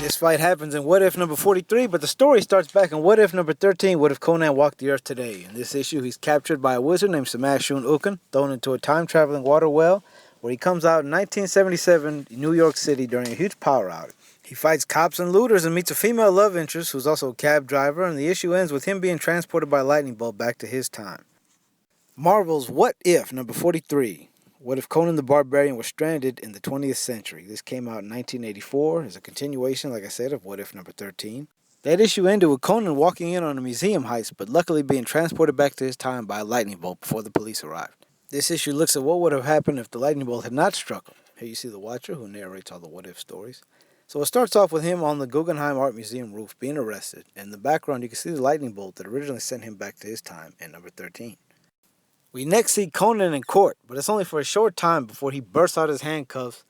This fight happens in What If number 43, but the story starts back in What If number 13, What If Conan Walked the Earth Today. In this issue, he's captured by a wizard named Savage Swordsman, thrown into a time-traveling water well, where he comes out in 1977, New York City, during a huge power outage. He fights cops and looters and meets a female love interest who's also a cab driver, and the issue ends with him being transported by a lightning bolt back to his time. Marvel's What If number 43. What if Conan the Barbarian was stranded in the 20th century? This came out in 1984 as a continuation, like I said, of What If number 13. That issue ended with Conan walking in on a museum heist, but luckily being transported back to his time by a lightning bolt before the police arrived. This issue looks at what would have happened if the lightning bolt had not struck him. Here you see the Watcher, who narrates all the What If stories. So it starts off with him on the Guggenheim Art Museum roof being arrested. In the background, you can see the lightning bolt that originally sent him back to his time in number 13. We next see Conan in court, but it's only for a short time before he bursts out his handcuffs,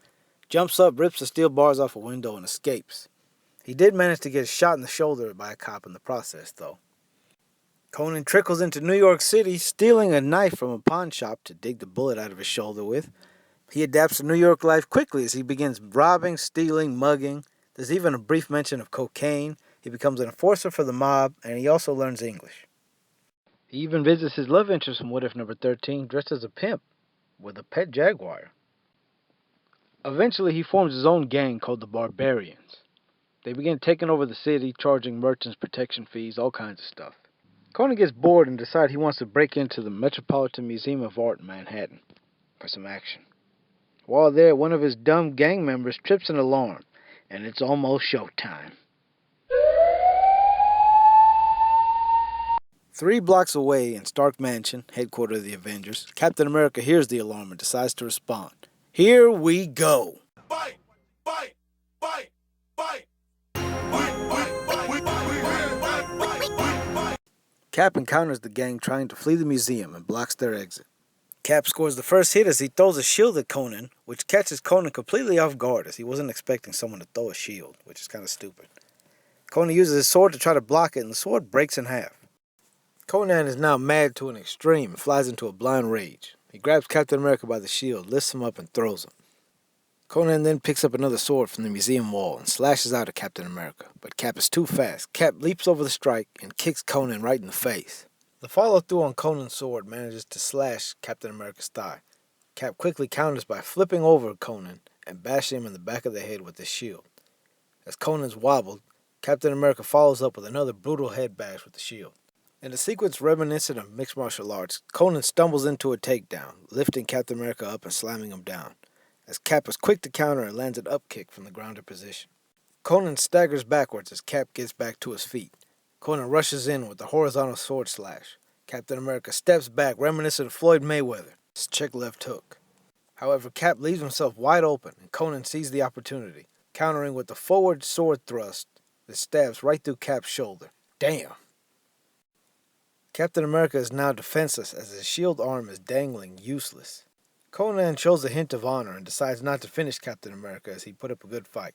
jumps up, rips the steel bars off a window, and escapes. He did manage to get shot in the shoulder by a cop in the process, though. Conan trickles into New York City, stealing a knife from a pawn shop to dig the bullet out of his shoulder with. He adapts to New York life quickly as he begins robbing, stealing, mugging. There's even a brief mention of cocaine. He becomes an enforcer for the mob, and he also learns English. He even visits his love interest from What If number 13, dressed as a pimp, with a pet jaguar. Eventually, he forms his own gang called the Barbarians. They begin taking over the city, charging merchants protection fees, all kinds of stuff. Conan gets bored and decides he wants to break into the Metropolitan Museum of Art in Manhattan for some action. While there, one of his dumb gang members trips an alarm, and it's almost showtime. 3 blocks away in Stark Mansion, headquarters of the Avengers, Captain America hears the alarm and decides to respond. Here we go! Fight! Fight! Fight! Fight! Cap encounters the gang trying to flee the museum and blocks their exit. Cap scores the first hit as he throws a shield at Conan, which catches Conan completely off guard as he wasn't expecting someone to throw a shield, which is kind of stupid. Conan uses his sword to try to block it, and the sword breaks in half. Conan is now mad to an extreme and flies into a blind rage. He grabs Captain America by the shield, lifts him up, and throws him. Conan then picks up another sword from the museum wall and slashes out at Captain America, but Cap is too fast. Cap leaps over the strike and kicks Conan right in the face. The follow-through on Conan's sword manages to slash Captain America's thigh. Cap quickly counters by flipping over Conan and bashing him in the back of the head with his shield. As Conan's wobbled, Captain America follows up with another brutal head bash with the shield. In a sequence reminiscent of mixed martial arts, Conan stumbles into a takedown, lifting Captain America up and slamming him down, as Cap is quick to counter and lands an upkick from the grounded position. Conan staggers backwards as Cap gets back to his feet. Conan rushes in with a horizontal sword slash. Captain America steps back, reminiscent of Floyd Mayweather, his check left hook. However, Cap leaves himself wide open, and Conan sees the opportunity, countering with a forward sword thrust that stabs right through Cap's shoulder. Damn! Captain America is now defenseless as his shield arm is dangling, useless. Conan shows a hint of honor and decides not to finish Captain America as he put up a good fight.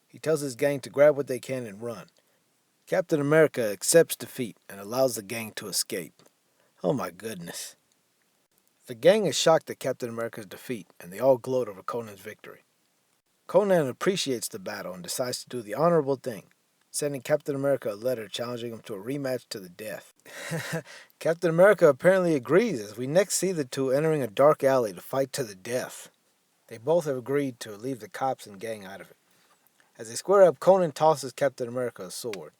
He tells his gang to grab what they can and run. Captain America accepts defeat and allows the gang to escape. Oh my goodness. The gang is shocked at Captain America's defeat, and they all gloat over Conan's victory. Conan appreciates the battle and decides to do the honorable thing, sending Captain America a letter challenging him to a rematch to the death. Captain America apparently agrees as we next see the two entering a dark alley to fight to the death. They both have agreed to leave the cops and gang out of it. As they square up, Conan tosses Captain America a sword.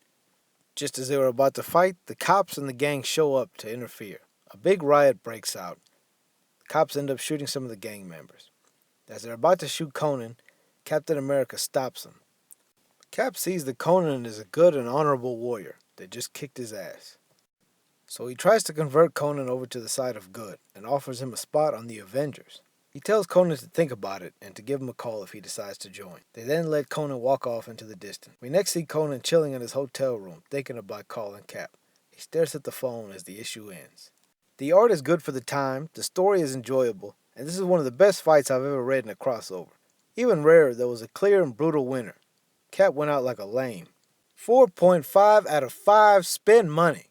Just as they were about to fight, the cops and the gang show up to interfere. A big riot breaks out. The cops end up shooting some of the gang members. As they're about to shoot Conan, Captain America stops them. Cap sees that Conan is a good and honorable warrior that just kicked his ass. So he tries to convert Conan over to the side of good and offers him a spot on the Avengers. He tells Conan to think about it and to give him a call if he decides to join. They then let Conan walk off into the distance. We next see Conan chilling in his hotel room, thinking about calling Cap. He stares at the phone as the issue ends. The art is good for the time, the story is enjoyable, and this is one of the best fights I've ever read in a crossover. Even rarer, there was a clear and brutal winner. Cap went out like a lame. 4.5 out of 5, spend money.